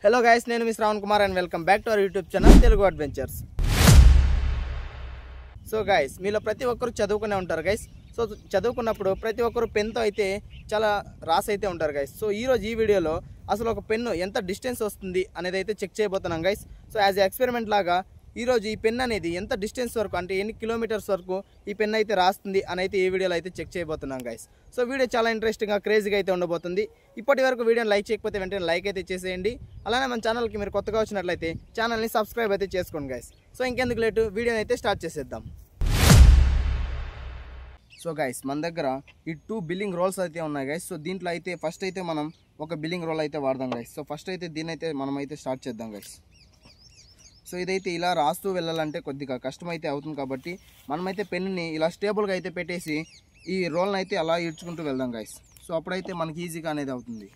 Hello guys, నేను మీ Shravan Kumar and welcome back to our YouTube channel Telugu adventures. So guys, మీలో ప్రతి ఒక్కరు చదువుకునే ఉంటారు గైస్. సో చదువుకున్నప్పుడు ప్రతి ఒక్కరు పెన్తో అయితే చాలా రాసి అయితే ఉంటారు గైస్. సో ఈరోజు ఈ వీడియోలో అసలు ఒక పెన్ను ఎంత డిస్టెన్స్ వస్తుంది అనేది అయితే చెక్ చేయబోతున్నాం గైస్. సో యాజ్ ఎక్స్పెరిమెంట్ లాగా ఈరోజు ఈ పెన్ అనేది ఎంత డిస్టెన్స్ వరకు, అంటే ఎన్ని కిలోమీటర్స్ వరకు ఈ పెన్ అయితే రాస్తుంది అని అయితే ఈ వీడియోలో అయితే చెక్ చేయబోతున్నాం గైస్. సో వీడియో చాలా ఇంట్రెస్టింగ్గా క్రేజీగా అయితే ఉండబోతుంది. ఇప్పటి వరకు వీడియోని లైక్ చేయకపోతే వెంటనే లైక్ అయితే చేసేయండి. అలానే మన ఛానల్కి మీరు కొత్తగా వచ్చినట్లయితే ఛానల్ని సబ్స్క్రైబ్ అయితే చేసుకోండి గైస్. సో ఇంకెందుకు లేటు, వీడియోని అయితే స్టార్ట్ చేసేద్దాం. సో గైస్, మన దగ్గర ఈ 2 బిల్లింగ్ రోల్స్ అయితే ఉన్నాయి గైస్. సో దీంట్లో అయితే ఫస్ట్ అయితే మనం ఒక బిల్లింగ్ రోల్ అయితే వాడదాం గైస్. సో ఫస్ట్ అయితే దీన్ని అయితే మనం అయితే స్టార్ట్ చేద్దాం గైస్. సో ఇదైతే ఇలా రాస్తూ వెళ్ళాలంటే కొద్దిగా కష్టం అయితే అవుతుంది కాబట్టి మనమైతే పెన్నుని ఇలా స్టేబుల్గా అయితే పెట్టేసి ఈ రోల్ని అయితే అలా ఈడ్చుకుంటూ వెళ్దాం గైస్. సో అప్పుడైతే మనకి ఈజీగా అనేది అవుతుంది.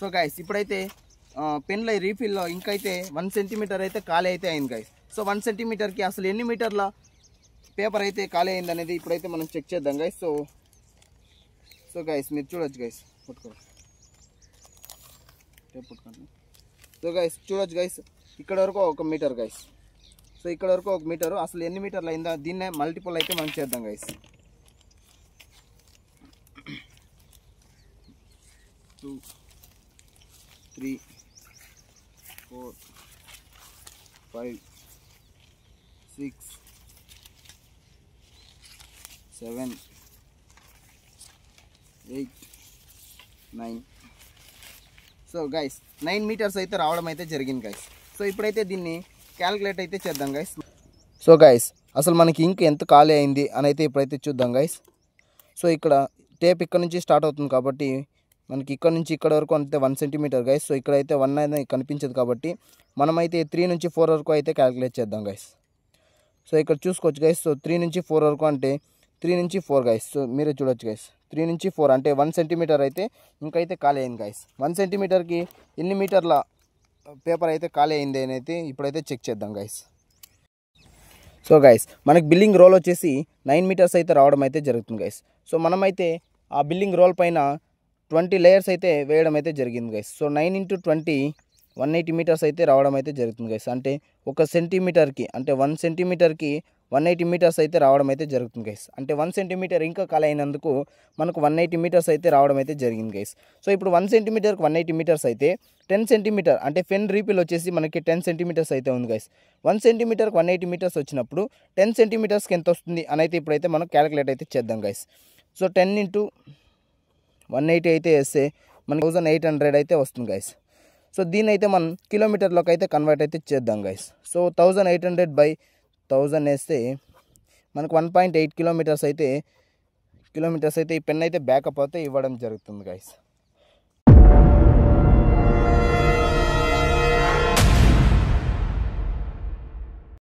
సో గైస్, ఇప్పుడైతే పెన్లో రీఫిల్లో ఇంకైతే 1 సెంటీమీటర్ అయితే ఖాళీ అయితే అయింది గైస్. సో 1 సెంటీమీటర్కి అసలు ఎన్ని మీటర్ల పేపర్ అయితే ఖాళీ అయింది అనేది ఇప్పుడైతే మనం చెక్ చేద్దాం గైస్. సో గైస్, మీరు చూడొచ్చు గైస్, పట్టుకోండి. సో గైస్ చూడొచ్చు గైస్, ఇక్కడ వరకు 1 మీటర్ గైస్. సో ఇక్కడ వరకు 1 మీటరు. అసలు ఎన్ని మీటర్లు అయిందా దీన్నే మల్టిపుల్ అయితే మనం చేద్దాం గైస్. 2 3 4 5 6 7 8 9. సో గైస్, 9 మీటర్స్ అయితే రావడం అయితే జరిగింది గైస్. సో ఇప్పుడైతే దీన్ని క్యాలిక్యులేట్ అయితే చేద్దాం గైస్. సో గైస్, అసలు మనకి ఇంక్ ఎంత ఖాళీ అయింది అని అయితే ఇప్పుడైతే చూద్దాం గైస్. సో ఇక్కడ టేప్ ఇక్కడ నుంచి స్టార్ట్ అవుతుంది కాబట్టి మనకి ఇక్కడ నుంచి ఇక్కడ వరకు అంటే 1 సెంటీమీటర్ గైస్. సో ఇక్కడైతే 1 అనేది కనిపించదు కాబట్టి మనమైతే 3 నుంచి 4 వరకు అయితే క్యాలిక్యులేట్ చేద్దాం గైస్. సో ఇక్కడ చూసుకోవచ్చు గైస్. సో 3 నుంచి 4 వరకు అంటే 3 నుంచి 4 గైస్. సో మీరే చూడొచ్చు గైస్, 3 నుంచి 4 అంటే 1 సెంటీమీటర్ అయితే ఇంకైతే ఖాళీ అయింది గైస్. 1 సెంటీమీటర్కి ఎన్ని మీటర్ల పేపర్ అయితే ఖాళీ అయింది అని అయితే ఇప్పుడైతే చెక్ చేద్దాం గైస్. సో గైస్, మనకి బిల్లింగ్ రోల్ వచ్చేసి 9 మీటర్స్ అయితే రావడం అయితే జరుగుతుంది గైస్. సో మనమైతే ఆ బిల్లింగ్ రోల్ పైన 20 లేయర్స్ అయితే వేయడం అయితే జరిగింది గైస్. సో 9 × 20 180 మీటర్స్ అయితే రావడం అయితే జరుగుతుంది గైస్. అంటే 1 సెంటీమీటర్కి అంటే 1 సెంటీమీటర్కి 180 మీటర్స్ అయితే రావడం అయితే జరుగుతుంది గైస్. అంటే 1 సెంటీమీటర్ ఇంకా ఖాళీ అయినందుకు మనకు 180 మీటర్స్ అయితే రావడం అయితే జరిగింది గైస్. సో ఇప్పుడు 1 సెంటీమీటర్కి 180 మీటర్స్ అయితే 10 సెంటీమీటర్ అంటే పెన్ రీపిల్ వచ్చేసి మనకి 10 సెంటీమీటర్స్ అయితే ఉంది గైస్. 1 సెంటీమీటర్కి 180 మీటర్స్ వచ్చినప్పుడు 10 సెంటీమీటర్స్కి ఎంత వస్తుంది అని అయితే ఇప్పుడైతే మనం క్యాలిక్యులేట్ అయితే చేద్దాం గైస్. సో 10 × 180 అయితే వేస్తే మనకి 1800 అయితే వస్తుంది గైస్. సో దీన్ని అయితే మనం కిలోమీటర్లోకి అయితే కన్వర్ట్ అయితే చేద్దాం గైస్. సో 1800/1000 వేస్తే మనకు 1.8 కిలోమీటర్స్ అయితే ఈ పెన్ అయితే బ్యాకప్ అయితే ఇవ్వడం జరుగుతుంది గైస్.